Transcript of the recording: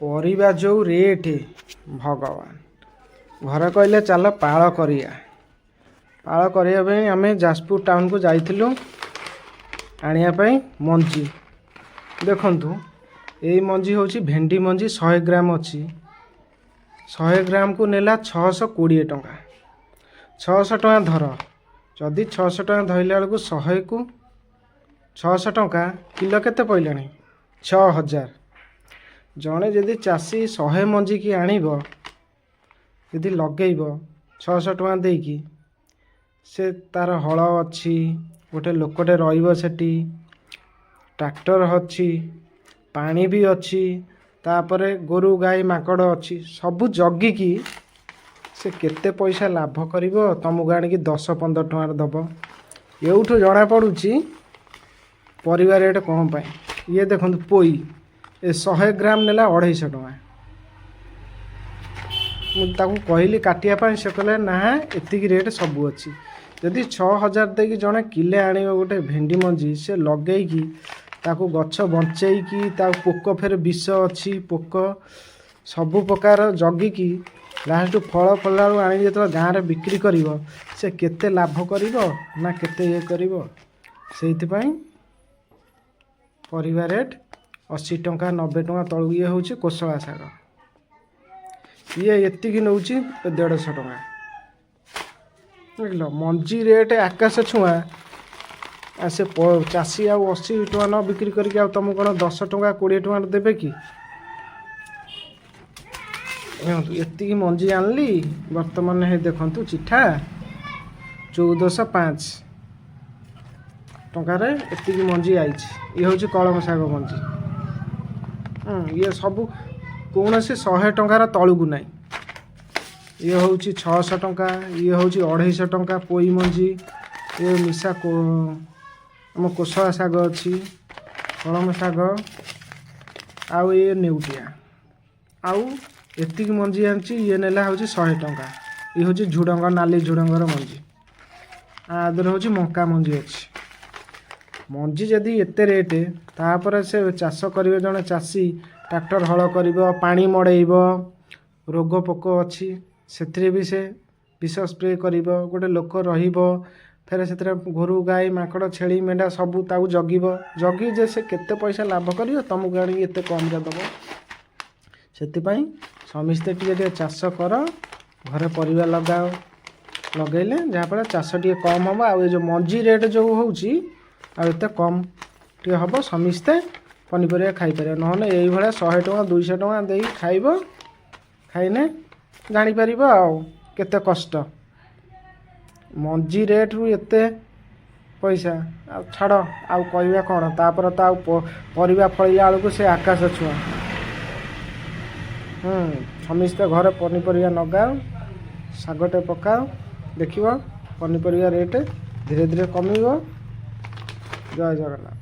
ପରିବା ଯେଉଁ ରେଟ୍ ଭଗବାନ ଘରେ କହିଲେ ଚାଲ ପାଳ କରିବା ପାଇଁ ଆମେ ଯାଜପୁର ଟାଉନକୁ ଯାଇଥିଲୁ ଆଣିବା ପାଇଁ ମଞ୍ଜି। ଦେଖନ୍ତୁ ଏଇ ମଞ୍ଜି ହେଉଛି ଭେଣ୍ଡି ମଞ୍ଜି 100 ଗ୍ରାମ ଅଛି। 100 ଗ୍ରାମକୁ ନେଲା 620 ଟଙ୍କା। 600 ଟଙ୍କା ଧର, ଯଦି 600 ଟଙ୍କା ଧରିଲା ବେଳକୁ 100କୁ 600 ଟଙ୍କା, କିଲୋ କେତେ ପଡ଼ିଲାଣି? 6000। ଜଣେ ଯଦି ଚାଷୀ 100 ମଞ୍ଜିକି ଆଣିବ, ଯଦି ଲଗେଇବ 600 ଟଙ୍କା ଦେଇକି, ସେ ତାର ହଳ ଅଛି, ଗୋଟେ ଲୋକଟେ ରହିବ ସେଠି, ଟ୍ରାକ୍ଟର ଅଛି, ପାଣି ବି ଅଛି, ତାପରେ ଗୋରୁ ଗାଈ ମାଙ୍କଡ଼ ଅଛି, ସବୁ ଜଗିକି ସେ କେତେ ପଇସା ଲାଭ କରିବ ତମକୁ ଆଣିକି 10-15 ଟଙ୍କାରେ ଦେବ। ଏଉଠୁ ଜଣାପଡ଼ୁଛି ପରିବା ରେଟ୍ କ'ଣ ପାଇଁ। ଇଏ ଦେଖନ୍ତୁ ପୋଇ, ଏ 100 ଗ୍ରାମ ନେଲା 250 ଟଙ୍କା। ମୁଁ ତାକୁ କହିଲି କାଟିବା ପାଇଁ, ସେ କହିଲେ ନା ଏତିକି ରେଟ୍ ସବୁ ଅଛି। ଯଦି 6000 ଦେଇକି ଜଣେ କିଲେ ଆଣିବ ଗୋଟେ ଭେଣ୍ଡି ମଞ୍ଜି, ସେ ଲଗେଇକି ତାକୁ ଗଛ ବଞ୍ଚେଇକି, ତାକୁ ପୋକ ଫେରେ ବିଷ ଅଛି, ପୋକ ସବୁ ପ୍ରକାର ଜଗିକି ଲାଷ୍ଟକୁ ଫଳ ଫଳିଲା ବେଳକୁ ଆଣିକି ଯେତେବେଳେ ଗାଁରେ ବିକ୍ରି କରିବ, ସେ କେତେ ଲାଭ କରିବ ନା କେତେ ଇଏ କରିବ। ସେଇଥିପାଇଁ ପରିବା ରେଟ୍ 80 ଟଙ୍କା 90 ଟଙ୍କା ତଳକୁ। ଇଏ ହେଉଛି କୋଶଳା ଶାଗ, ଇଏ ଏତିକି ନେଉଛି 150 ଟଙ୍କା। ବୁଝିଲ, ମଞ୍ଜି ରେଟ୍ ଆକାଶ ଛୁଆଁ। ସେ ଚାଷୀ ଆଉ 80 ଟଙ୍କା ନ ବିକ୍ରି କରିକି ଆଉ ତୁମକୁ କ'ଣ 10 ଟଙ୍କା 20 ଟଙ୍କାରେ ଦେବେ କି? ଦେଖନ୍ତୁ ଏତିକି ମଞ୍ଜି ଆଣିଲି, ବର୍ତ୍ତମାନ ହେଇ ଦେଖନ୍ତୁ ଚିଠା 1405 ଟଙ୍କାରେ ଏତିକି ମଞ୍ଜି ଆଇଛି। ଇଏ ହେଉଛି କଳମ ଶାଗ ମଞ୍ଜି। ଇଏ ସବୁ କୌଣସି 100 ଟଙ୍କାର ତଳକୁ ନାହିଁ। ଇଏ ହେଉଛି 600 ଟଙ୍କା, ଇଏ ହେଉଛି 250 ଟଙ୍କା ପୋଇ ମଞ୍ଜି। ଇଏ ମିଶା ଆମ କୋଶଳା ଶାଗ ଅଛି, କଳମ ଶାଗ, ଆଉ ଇଏ ନେଉଟିଆ। ଆଉ ଏତିକି ମଞ୍ଜି ଆଣିଛି, ଇଏ ନେଲା ହେଉଛି 100 ଟଙ୍କା। ଇଏ ହେଉଛି ଝୁଡ଼ଙ୍ଗ, ନାଲି ଝୁଡ଼ଙ୍ଗର ମଞ୍ଜି। ଆଦେହରେ ହେଉଛି ମକା ମଞ୍ଜି ଅଛି। ମଞ୍ଜି ଯଦି ଏତେ ରେଟ୍, ତାପରେ ସେ ଚାଷ କରିବେ ଜଣେ ଚାଷୀ, ଟ୍ରାକ୍ଟର ହଳ କରିବ, ପାଣି ମଡ଼େଇବ, ରୋଗ ପୋକ ଅଛି, ସେଥିରେ ବି ସେ ବିଷ ସ୍ପ୍ରେ କରିବ, ଗୋଟେ ଲୋକ ରହିବ, ଫେରେ ସେଥିରେ ଗୋରୁ ଗାଈ ମାଙ୍କଡ଼ ଛେଳି ମେଣ୍ଢା ସବୁ ତାକୁ ଜଗିବ। ଜଗି ଯେ ସେ କେତେ ପଇସା ଲାଭ କରିବ ତମକୁ ଆଣିକି ଏତେ କମ୍ରେ ଦେବ। ସେଥିପାଇଁ ସମସ୍ତେ ଟିକେ ଚାଷ କର, ଘରେ ପରିବା ଲଗାଅ, ଲଗେଇଲେ ଯାହାଫଳରେ ଚାଷ ଟିକେ କମ୍ ହେବ। ଆଉ ଏ ଯେଉଁ ମଞ୍ଜି ରେଟ୍ ଯେଉଁ ହେଉଛି, ଆଉ ଏତେ କମ୍ ଟିକେ ହେବ, ସମସ୍ତେ ପନିପରିବା ଖାଇପାରିବ। ନହେଲେ ଏଇଭଳିଆ 100 ଟଙ୍କା 200 ଟଙ୍କା ଦେଇ ଖାଇବ, ଖାଇନେ ଜାଣିପାରିବ ଆଉ କେତେ କଷ୍ଟ। ମଞ୍ଜି ରେଟ୍ରୁ ଏତେ ପଇସା, ଆଉ ଛାଡ଼, ଆଉ କହିବା କ'ଣ। ତାପରେ ତ ଆଉ ପରିବା ଫଳିଲା ବେଳକୁ ସେ ଆକାଶ ଛୁଆଁ। ସମସ୍ତେ ଘରେ ପନିପରିବା ଲଗାଅ, ଶାଗଟେ ପକାଅ, ଦେଖିବ ପନିପରିବା ରେଟ୍ ଧୀରେ ଧୀରେ କମିବ। ଜୟ ଜଗନ୍ନାଥ।